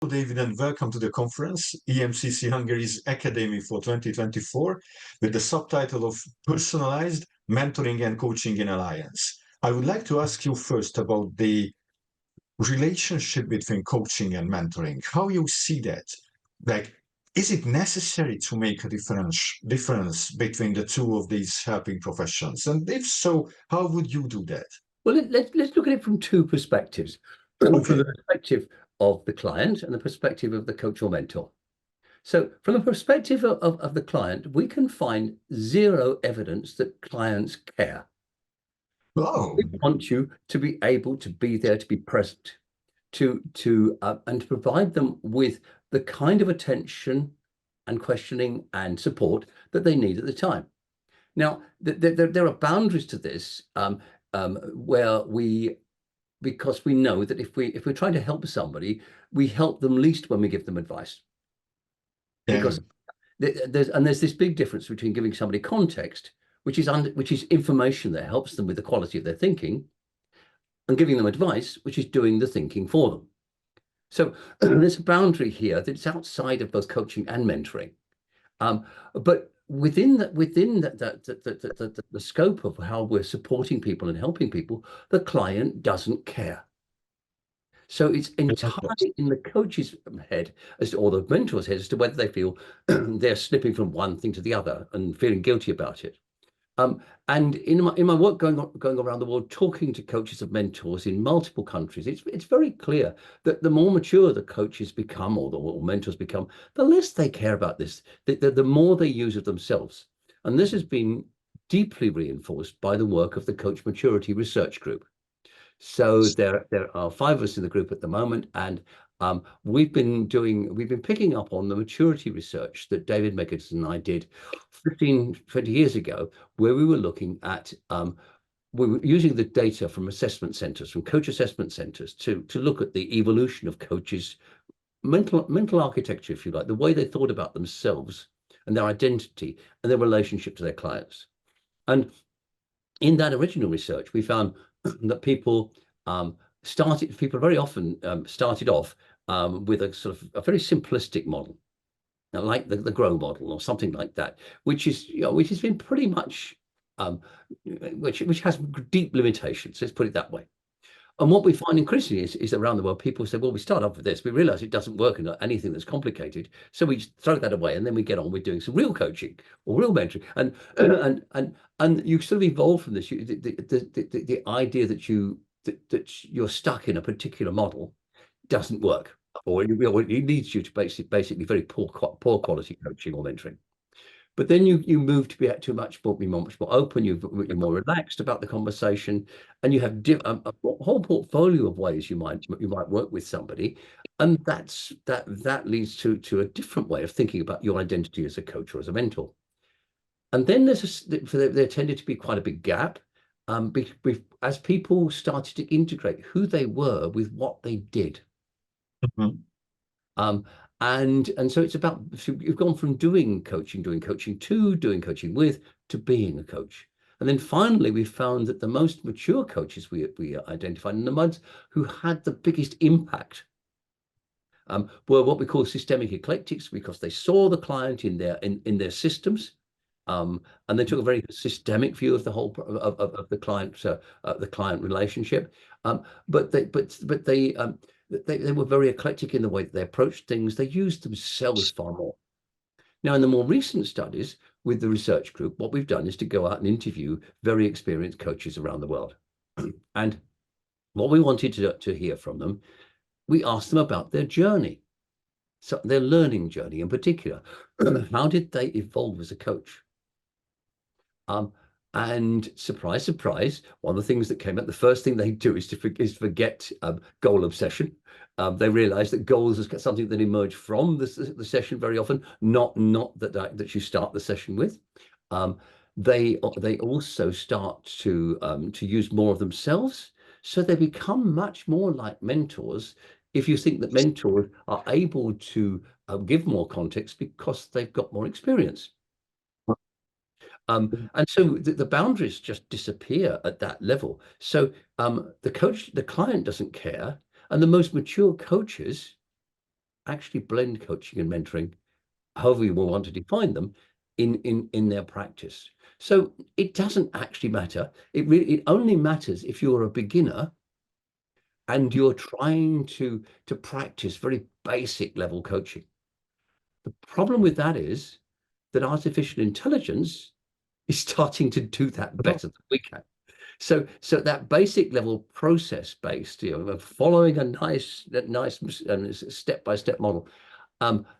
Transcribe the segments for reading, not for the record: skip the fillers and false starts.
David, and welcome to the conference, EMCC Hungary's Academy for 2024, with the subtitle of Personalized Mentoring and Coaching in Alliance. I would like to ask you first about the relationship between coaching and mentoring, how you see that. Like, is it necessary to make a difference between the two of these helping professions? And if so, how would you do that? Well, let's look at it from two perspectives. Okay. From the perspective of the client and the perspective of the coach or mentor. So from the perspective of the client, we can find zero evidence that clients care. Oh. We want you to be able to be there, to be present, and to provide them with the kind of attention and questioning and support that they need at the time. Now, there are boundaries to this because we know that if we're trying to help somebody, we help them least when we give them advice. Yeah. Because there's this big difference between giving somebody context, which is information that helps them with the quality of their thinking, and giving them advice, which is doing the thinking for them. So there's a boundary here that's outside of both coaching and mentoring. But within the scope of how we're supporting people and helping people, the client doesn't care. So it's entirely in the coach's head or the mentor's head as to whether they feel they're slipping from one thing to the other and feeling guilty about it. And in my work going around the world, talking to coaches and mentors in multiple countries, it's very clear that the more mature the coaches become or the mentors become, the less they care about this, the more they use of themselves. And this has been deeply reinforced by the work of the Coach Maturity Research Group. So there are 5 of us in the group at the moment, and we've been picking up on the maturity research that David Meggers and I did 15, 20 years ago, where we were looking at we were using the data from assessment centers, from coach assessment centers, to look at the evolution of coaches' mental architecture, if you like, the way they thought about themselves and their identity and their relationship to their clients. And in that original research, we found that people very often started off with a sort of a very simplistic model, like the GROW model or something like that, which has been pretty much which has deep limitations. Let's put it that way. And what we find increasingly is around the world, people say, well, we start off with this, we realize it doesn't work in anything that's complicated, so we throw that away, and then we get on with doing some real coaching or real mentoring. And you sort of evolve from this. The idea that you're stuck in a particular model doesn't work, or it leads you to basically very poor quality coaching or mentoring. But then you move to be much more open. You're more relaxed about the conversation, and you have a whole portfolio of ways you might work with somebody, and that leads to a different way of thinking about your identity as a coach or as a mentor. And then there tended to be quite a big gap as people started to integrate who they were with what they did. Mm-hmm. And so it's about, you've gone from doing coaching to doing coaching with, to being a coach. And then finally, we found that the most mature coaches we identified, and the ones who had the biggest impact, were what we call systemic eclectics, because they saw the client in their systems, and they took a very systemic view of the whole of the client relationship. But they were very eclectic in the way that they approached things. They used themselves far more. Now, in the more recent studies with the research group, what we've done is to go out and interview very experienced coaches around the world. And what we wanted to hear from them, we asked them about their journey, so their learning journey in particular. How did they evolve as a coach? And surprise, surprise, one of the things that came up, the first thing they do is forget goal obsession. They realize that goals is something that emerge from the session very often, not that you start the session with. They also start to use more of themselves, so they become much more like mentors. If you think that mentors are able to give more context because they've got more experience. And so the boundaries just disappear at that level. So the client doesn't care, and the most mature coaches actually blend coaching and mentoring, however you will want to define them, in their practice. So it doesn't actually matter. It only matters if you're a beginner and you're trying to practice very basic level coaching. The problem with that is that artificial intelligence is starting to do that better than we can. So that basic level process based, following a nice step-by-step model,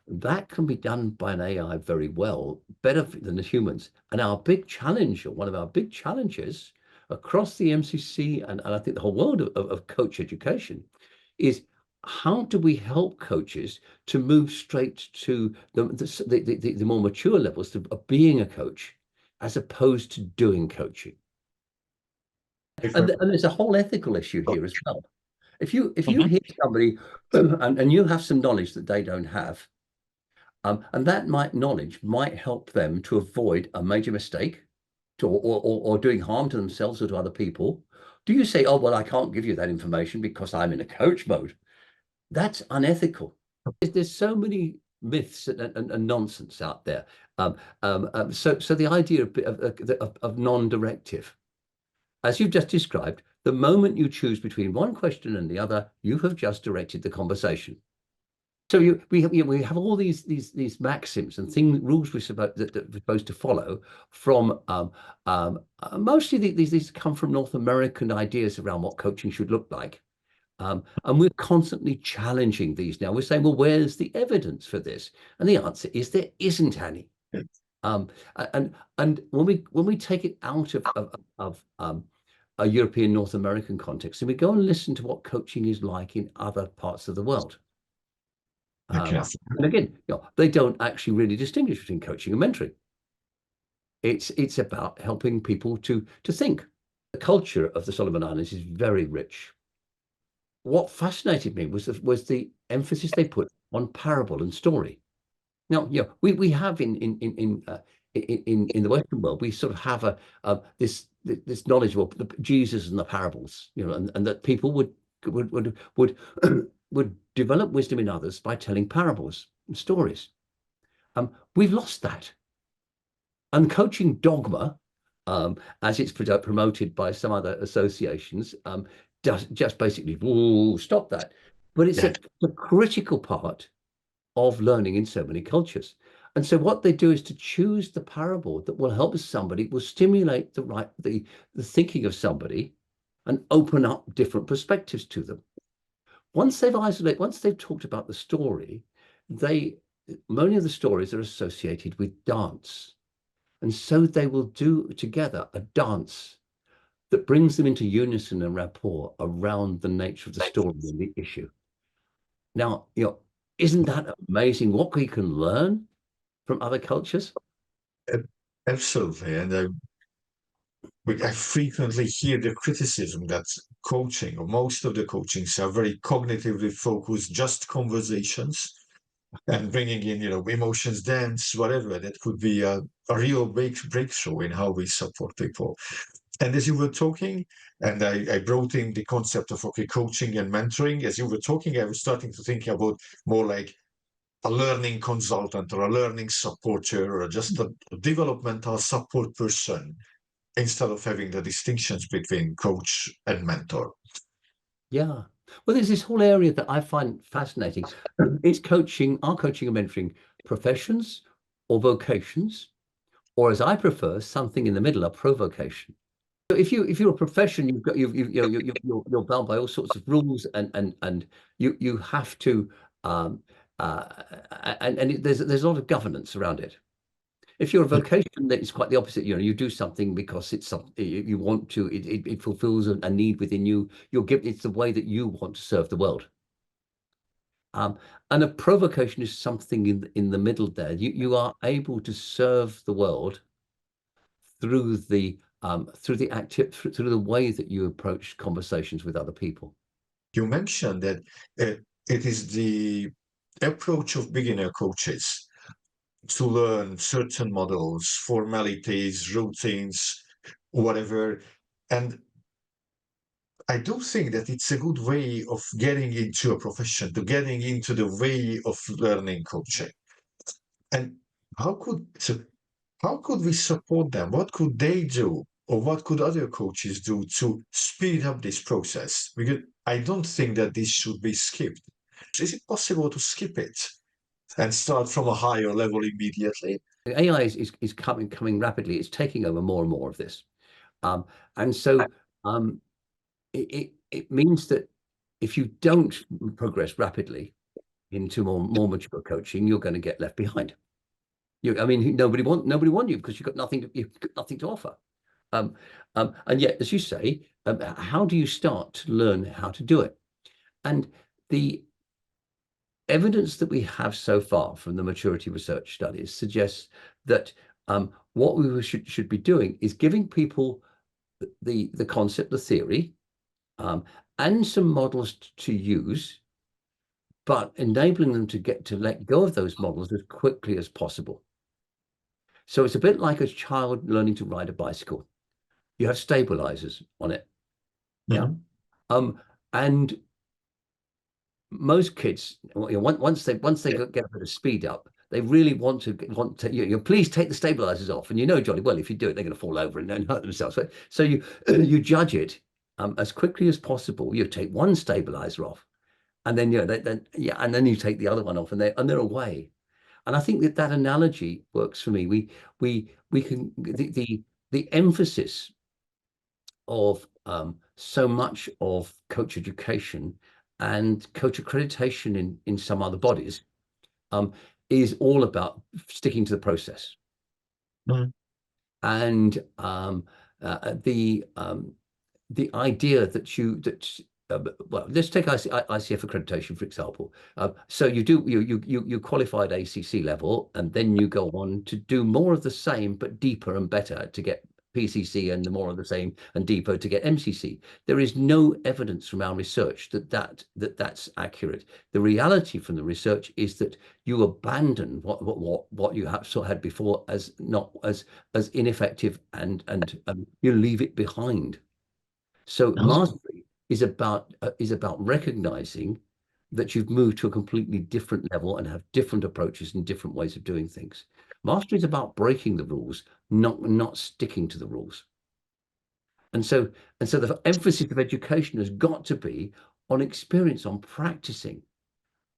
that can be done by an AI very well, better than the humans. And our big challenge, or one of our big challenges across the EMCC and I think the whole world of coach education, is how do we help coaches to move straight to the more mature levels of being a coach, as opposed to doing coaching? And there's a whole ethical issue here as well. If you hear somebody and you have some knowledge that they don't have, and that knowledge might help them to avoid a major mistake, or doing harm to themselves or to other people, do you say, oh, well, I can't give you that information because I'm in a coach mode? That's unethical. There's so many myths and nonsense out there. So the idea of non-directive, as you've just described, the moment you choose between one question and the other, you have just directed the conversation. So we have all these maxims and rules that we're supposed to follow from mostly these come from North American ideas around what coaching should look like. And we're constantly challenging these now. We're saying, well, where's the evidence for this? And the answer is there isn't any. And when we take it out of a European North American context, and we go and listen to what coaching is like in other parts of the world. And again, they don't actually really distinguish between coaching and mentoring. It's about helping people to think. The culture of the Solomon Islands is very rich. What fascinated me was the emphasis they put on parable and story. Now, we have in the Western world, we sort of have this knowledge of Jesus and the parables, and that people would develop wisdom in others by telling parables and stories. We've lost that. And coaching dogma, as it's promoted by some other associations, does just basically stop that. But it's a critical part of learning in so many cultures. And so what they do is to choose the parable that will help somebody, will stimulate the thinking of somebody and open up different perspectives to them. Once they've talked about the story, many of the stories are associated with dance. And so they will do together a dance that brings them into unison and rapport around the nature of the story and the issue. Now, isn't that amazing what we can learn from other cultures? Absolutely. And I frequently hear the criticism that coaching, or most of the coachings, are very cognitively focused, just conversations, and bringing in, emotions, dance, whatever. That could be a real breakthrough in how we support people. And as you were talking, and I brought in the concept of coaching and mentoring. As you were talking, I was starting to think about more like a learning consultant or a learning supporter or just a developmental support person, instead of having the distinctions between coach and mentor. Yeah. Well, there's this whole area that I find fascinating. Is coaching and mentoring professions or vocations, or as I prefer, something in the middle, a provocation? So if you're a profession, you're bound by all sorts of rules, and you have to and there's a lot of governance around it. If you're a vocation, that is quite the opposite. You do something because it's something you want to. It fulfills a need within you. It's the way that you want to serve the world. And a provocation is something in the middle there. You are able to serve the world through the way that you approach conversations with other people. You mentioned that it is the approach of beginner coaches to learn certain models, formalities, routines, whatever. And I do think that it's a good way of getting into a profession, to getting into the way of learning coaching. And how could we support them? What could they do? Or what could other coaches do to speed up this process? Because I don't think that this should be skipped. Is it possible to skip it and start from a higher level immediately? AI is coming rapidly. It's taking over more and more of this. And so it means that if you don't progress rapidly into more mature coaching, you're going to get left behind. I mean, nobody want you because you've got nothing to offer. And yet, as you say, how do you start to learn how to do it? And the evidence that we have so far from the maturity research studies suggests that what we should be doing is giving people the concept, the theory, and some models to use, but enabling them to let go of those models as quickly as possible. So it's a bit like a child learning to ride a bicycle. You have stabilizers on it. Yeah. And most kids, once they get a bit of speed up, they really want to please take the stabilizers off. And jolly well, if you do it, they're going to fall over and then hurt themselves. So you judge it as quickly as possible. You take one stabilizer off, and then and then you take the other one off, and they're away. And I think that analogy works for me. We can the emphasis of so much of coach education and coach accreditation in some other bodies is all about sticking to the process. And the idea that well, let's take ICF accreditation, for example. So you qualify at ACC level, and then you go on to do more of the same, but deeper and better to get PCC, and the more of the same and deeper to get MCC. There is no evidence from our research that's accurate. The reality from the research is that you abandon what you had before as not as ineffective, and you leave it behind. So mastery is about recognizing that you've moved to a completely different level and have different approaches and different ways of doing things. Mastery is about breaking the rules, not sticking to the rules. And so the emphasis of education has got to be on experience, on practicing,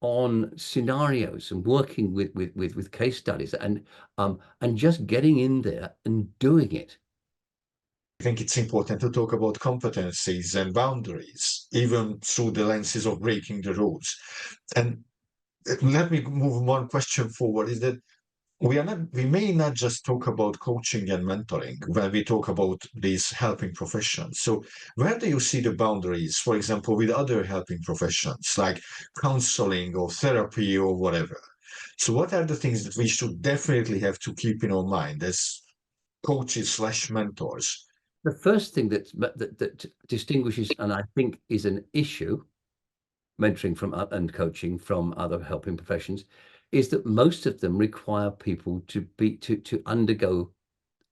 on scenarios, and working with case studies, and just getting in there and doing it. I think it's important to talk about competencies and boundaries, even through the lenses of breaking the rules. And let me move one question forward, is that we may not just talk about coaching and mentoring when we talk about these helping professions. So where do you see the boundaries, for example, with other helping professions like counseling or therapy or whatever? So what are the things that we should definitely have to keep in our mind as coaches/mentors? The first thing that distinguishes, and I think is an issue, mentoring and coaching from other helping professions, is that most of them require people to undergo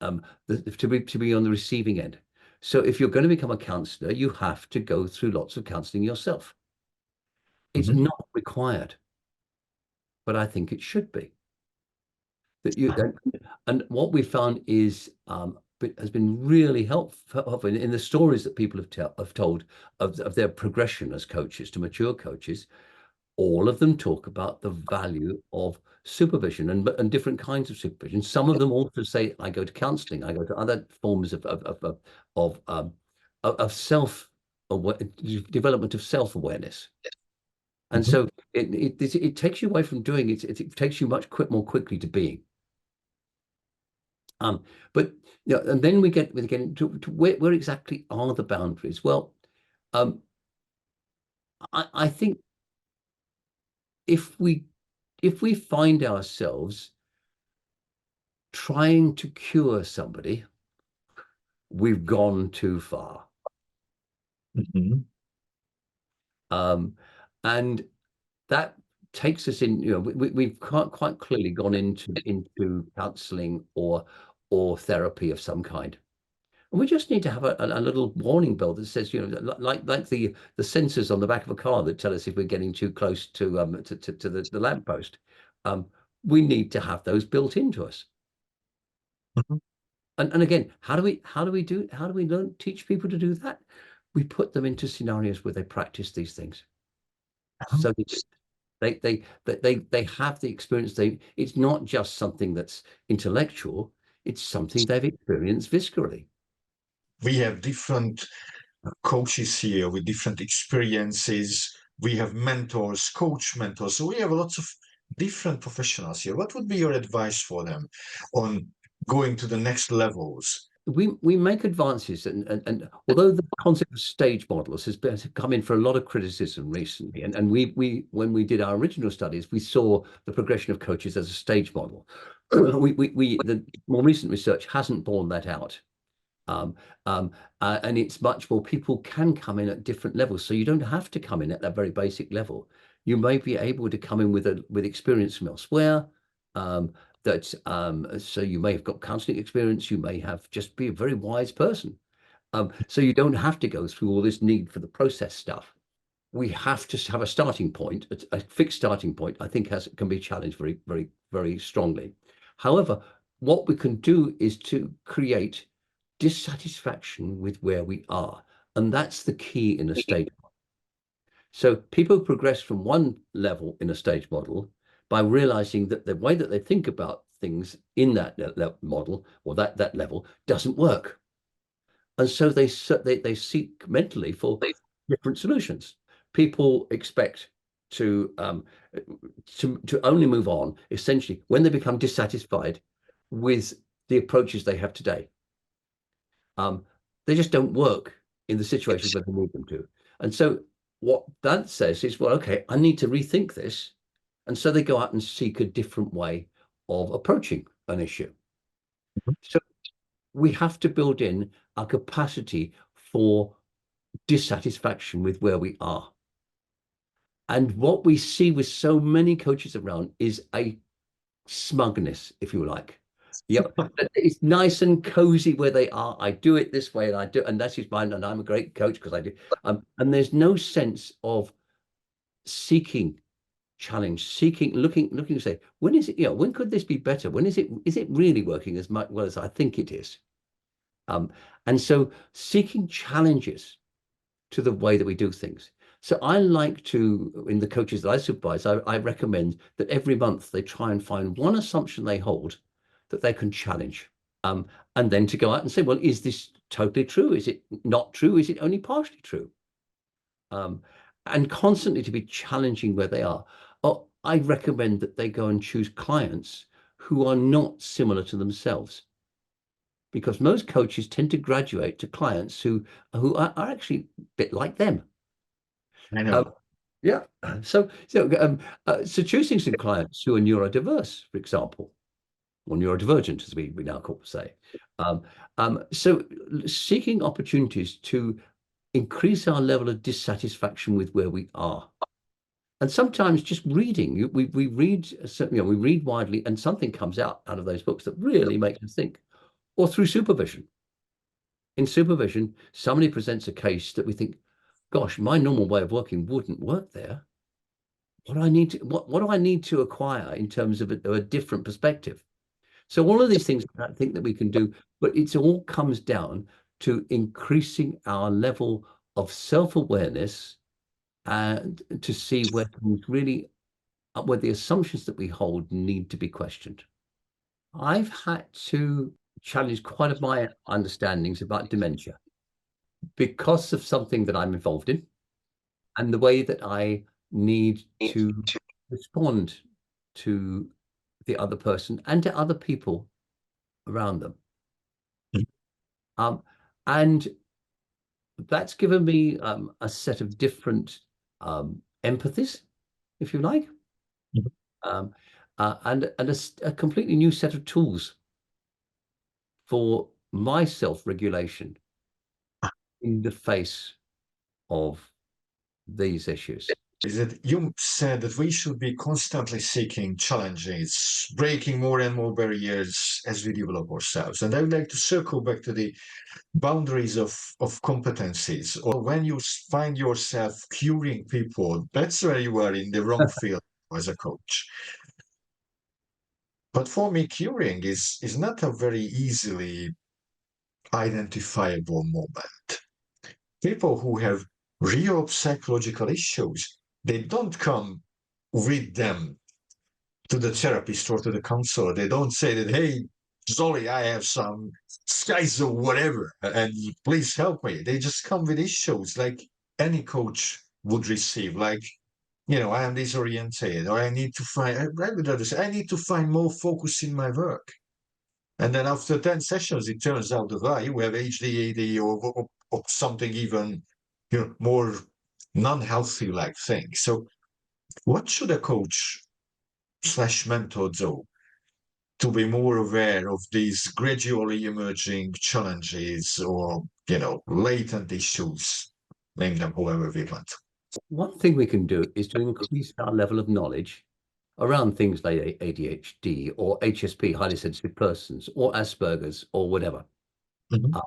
to be on the receiving end. So if you're going to become a counselor, you have to go through lots of counseling yourself. It's not required, but I think it should be. And what we found is has been really helpful in the stories that people have told of their progression as coaches to mature coaches. All of them talk about the value of supervision and different kinds of supervision. Some of them also say, I go to counseling, I go to other forms of development of self-awareness. And so it takes you away from doing it. It takes you much more quickly to being. But and then we get into where exactly are the boundaries? Well, I think if we find ourselves trying to cure somebody, we've gone too far. And that takes us in, we've quite clearly gone into counseling or therapy of some kind. And we just need to have a little warning bell that says, like the sensors on the back of a car that tell us if we're getting too close to the lamppost. We need to have those built into us. Mhm. And again, how do we teach people to do that? We put them into scenarios where they practice these things. So they have the experience. It's not just something that's intellectual, it's something they've experienced viscerally. We have different coaches here with different experiences. We have mentors, coach mentors. So we have lots of different professionals here. What would be your advice for them on going to the next levels? We make advances, and although the concept of stage models has come in for a lot of criticism recently, and we when we did our original studies, we saw the progression of coaches as a stage model. The more recent research hasn't borne that out. And it's much more, people can come in at different levels, so you don't have to come in at that very basic level. You may be able to come in with experience from elsewhere. So you may have got counseling experience, you may have just be a very wise person. So you don't have to go through all this need for the process stuff. We have to have a starting point, a fixed starting point, I think can be challenged very, very, very strongly. However, what we can do is to create dissatisfaction with where we are. And that's the key in a stage model. So people progress from one level in a stage model by realizing that the way that they think about things in that model or that level doesn't work. And so they seek mentally for different solutions. People expect to only move on essentially when they become dissatisfied with the approaches they have today. They just don't work in the situations where they need them to. And so what that says is, well, okay, I need to rethink this. And so they go out and seek a different way of approaching an issue. So we have to build in our capacity for dissatisfaction with where we are. And what we see with so many coaches around is a smugness, if you like. Yep, it's nice and cozy where they are. I do it this way, and that is mine, and I'm a great coach because I do. And there's no sense of seeking challenge, looking to say, when is it? When could this be better? When is it really working as well as I think it is? And so seeking challenges to the way that we do things. So I like to, in the coaches that I supervise, I recommend that every month they try and find one assumption they hold that they can challenge. And then to go out and say, well, is this totally true? Is it not true? Is it only partially true? And constantly to be challenging where they are. I recommend that they go and choose clients who are not similar to themselves, because most coaches tend to graduate to clients who are actually a bit like them. I know. Yeah. So choosing some clients who are neurodiverse, for example, or neurodivergent, as we now say. So seeking opportunities to increase our level of dissatisfaction with where we are. And sometimes just reading, we read, we read widely, and something comes out of those books that really makes us think. Or through supervision. In supervision, somebody presents a case that we think, gosh, my normal way of working wouldn't work there. What do I need to acquire in terms of a different perspective? So all of these things I think that we can do, but it all comes down to increasing our level of self-awareness and to see where the assumptions that we hold need to be questioned. I've had to challenge quite of my understandings about dementia because of something that I'm involved in and the way that I need to respond to the other person and to other people around them. And that's given me a set of different empathies, if you like, and a completely new set of tools for my self-regulation in the face of these issues. is that you said that we should be constantly seeking challenges, breaking more and more barriers as we develop ourselves. And I would like to circle back to the boundaries of competencies, or when you find yourself curing people, that's where you are in the wrong field as a coach. But for me, curing is not a very easily identifiable moment. People who have real psychological issues, they don't come with them to the therapist or to the counselor. They don't say that, hey, Zolly, I have some schizo whatever, and please help me. They just come with issues like any coach would receive, like, I am disoriented, or I need to find, I would rather say, I need to find more focus in my work. And then after 10 sessions, it turns out that you have ADHD or something even more non-healthy like thing. So what should a coach / mentor do to be more aware of these gradually emerging challenges or, latent issues, name them however we want? One thing we can do is to increase our level of knowledge around things like ADHD or HSP, highly sensitive persons, or Asperger's or whatever. Mhm.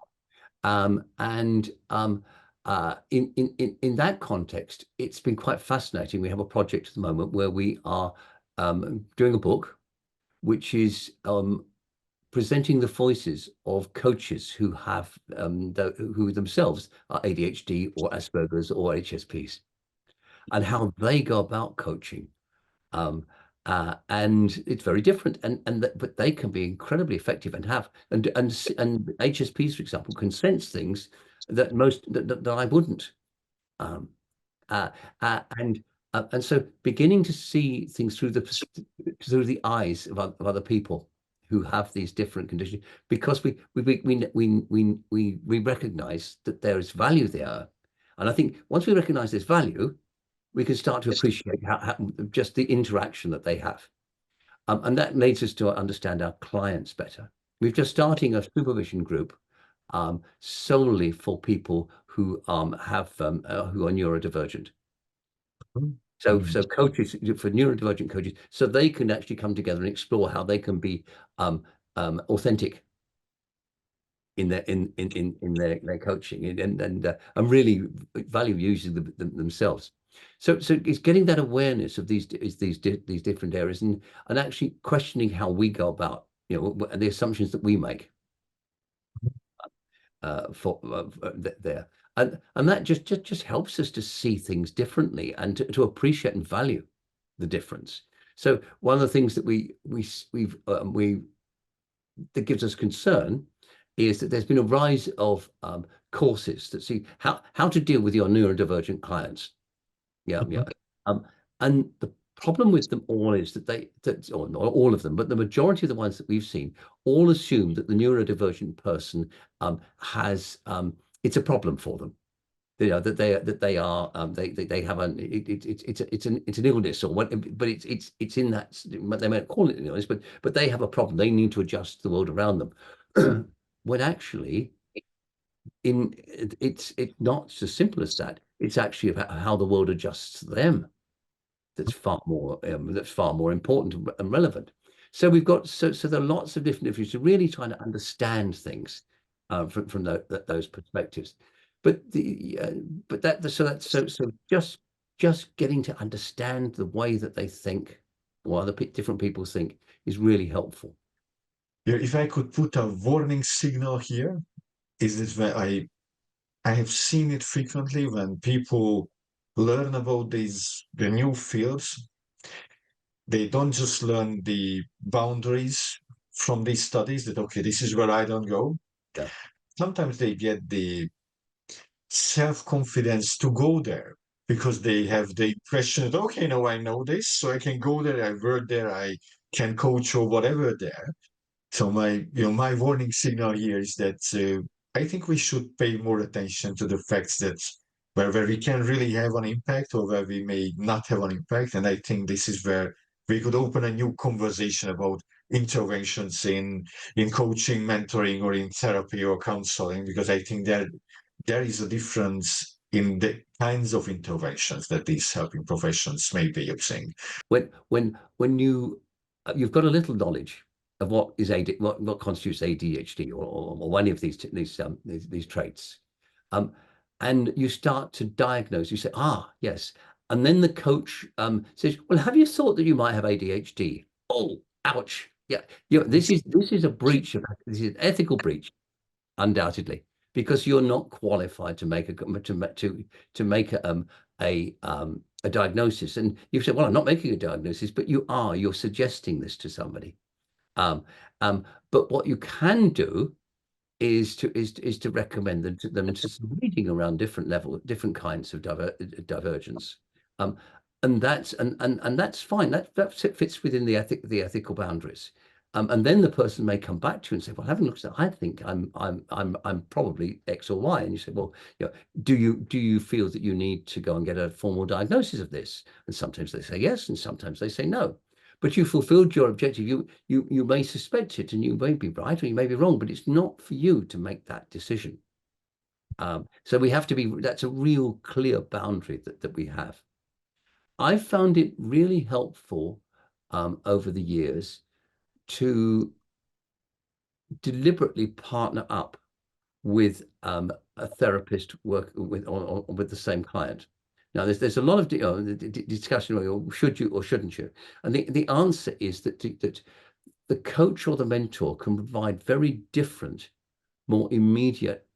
In that context, it's been quite fascinating. We have a project at the moment where we are doing a book, which is presenting the voices of coaches who have who themselves are ADHD or Asperger's or HSPs, and how they go about coaching. And it's very different, but they can be incredibly effective and HSPs, for example, can sense things that that I wouldn't. And so beginning to see things through the eyes of other people who have these different conditions, because we recognize that there is value there. And I think once we recognize this value, we can start to appreciate just the interaction that they have. And that leads us to understand our clients better. We're just starting a supervision group solely for people who who are neurodivergent. So coaches, for neurodivergent coaches, so they can actually come together and explore how they can be authentic in their coaching and really value using themselves. So it's getting that awareness of these different areas and actually questioning how we go about, the assumptions that we make there. And that just helps us to see things differently and to appreciate and value the difference. So one of the things that that gives us concern is that there's been a rise of courses that see how to deal with your neurodivergent clients. And the problem with them all is that or not all of them, but the majority of the ones that we've seen all assume that the neurodivergent person has it's a problem for them. That they have it's an illness or what, but it's in that they might call it an illness, but they have a problem. They need to adjust the world around them. When actually it's not as simple as that. It's actually about how the world adjusts to them that's far more important and relevant. So we've got so there are lots of different issues to really trying to understand things from those perspectives. But just getting to understand the way that they think or other different people think is really helpful. Yeah, if I could put a warning signal here, is this where I have seen it frequently when people learn about the new fields. They don't just learn the boundaries from these studies that, okay, this is where I don't go. Yeah. Sometimes they get the self-confidence to go there because they have the impression that, okay, now I know this, so I can go there, I work there, I can coach or whatever there. So my warning signal here is that I think we should pay more attention to the facts that where we can really have an impact or where we may not have an impact. And I think this is where we could open a new conversation about interventions in coaching, mentoring, or in therapy or counseling, because I think there is a difference in the kinds of interventions that these helping professions may be using? When you've got a little knowledge of what is what constitutes ADHD or any of these traits, and you start to diagnose, you say, yes, and then the coach says, well, have you thought that you might have ADHD? Oh, ouch. Yeah, this is a breach of this is an ethical breach, undoubtedly, because you're not qualified to make a diagnosis. And you say, well, I'm not making a diagnosis, but you're suggesting this to somebody. But what you can do is to recommend them to some reading around different kinds of divergence. And that's fine. That fits within the ethical boundaries. And then the person may come back to you and say, well, having looked at that, I think I'm probably X or Y. And you say, well, do you feel that you need to go and get a formal diagnosis of this? And sometimes they say yes, and sometimes they say no. But you fulfilled your objective. You may suspect it, and you may be right or you may be wrong, but it's not for you to make that decision. So we have to be. That's a real clear boundary that we have. I found it really helpful over the years to deliberately partner up with a therapist working with the same client. Now, there's a lot of discussion, should you or shouldn't you? And the answer is that the coach or the mentor can provide very different, more immediate,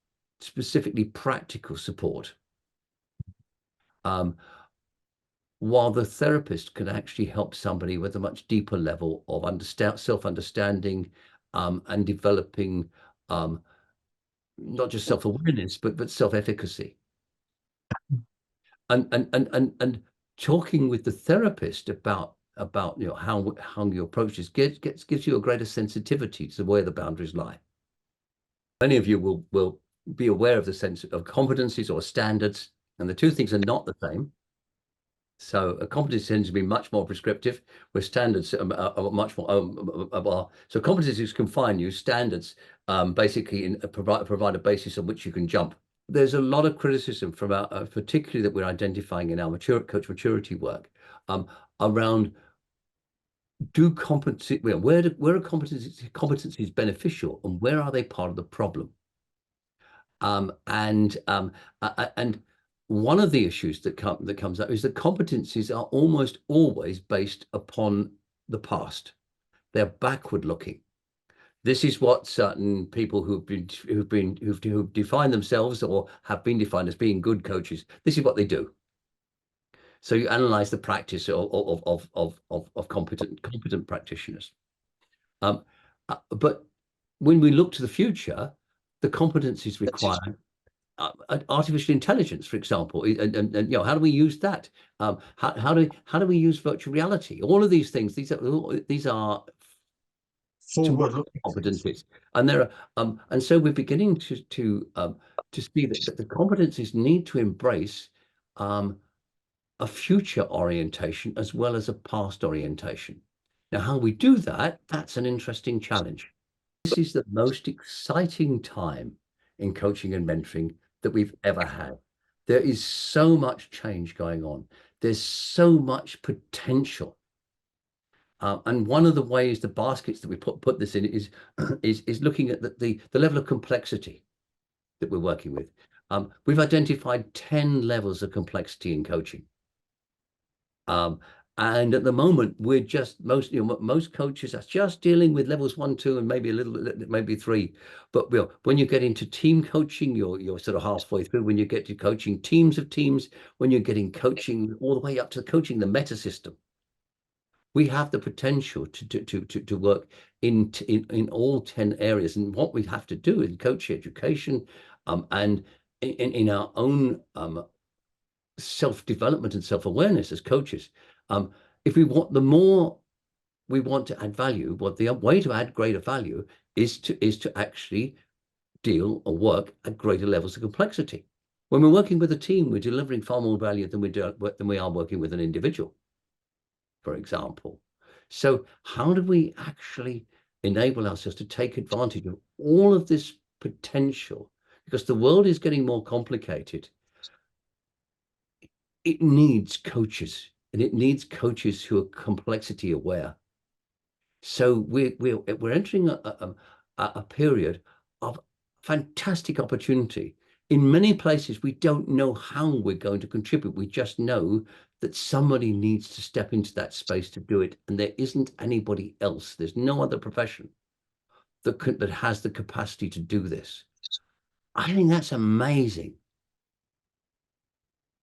specifically practical support, while the therapist can actually help somebody with a much deeper level of self-understanding and developing not just self-awareness, but self-efficacy. And talking with the therapist about how you approach this gives you a greater sensitivity to where the boundaries lie. Many of you will be aware of the sense of competencies or standards, and the two things are not the same. So a competency tends to be much more prescriptive, where standards are much more. So competencies confine you. Standards basically provide a basis on which you can jump. There's a lot of criticism from particularly that we're identifying in our coach maturity work around where are competencies beneficial and where are they part of the problem? And one of the issues that comes up is that competencies are almost always based upon the past. They're backward looking. This is what certain people who've defined themselves or have been defined as being good coaches, this is what they do. So you analyze the practice of competent practitioners. But when we look to the future, the competencies require artificial intelligence, for example, and how do we use that? How do we use virtual reality? All of these things. These are forward-looking competencies, and there are and so we're beginning to see that the competencies need to embrace a future orientation as well as a past orientation. Now, how we do that, that's an interesting challenge. This is the most exciting time in coaching and mentoring that we've ever had. There is so much change going on. There's so much potential. And one of the ways, the baskets that we put this in is looking at the level of complexity that we're working with. We've identified 10 levels of complexity in coaching. And at the moment, we're just most coaches are just dealing with levels 1, 2, and maybe 3. But when you get into team coaching, you're sort of halfway through. When you get to coaching teams of teams, when you're getting coaching all the way up to coaching the meta system, we have the potential to work in all 10 areas. And what we have to do in coach education and in our own self-development and self-awareness as coaches, if we want, the more we want to add value, the way to add greater value is to actually deal or work at greater levels of complexity. When we're working with a team, we're delivering far more value than we are working with an individual, for example. So how do we actually enable ourselves to take advantage of all of this potential? Because the world is getting more complicated. it needs coaches, and it needs coaches who are complexity aware. So we're entering a period of fantastic opportunity. In many places, we don't know how we're going to contribute. We just know that somebody needs to step into that space to do it, and there isn't anybody else. There's no other profession that has the capacity to do this. I think that's amazing.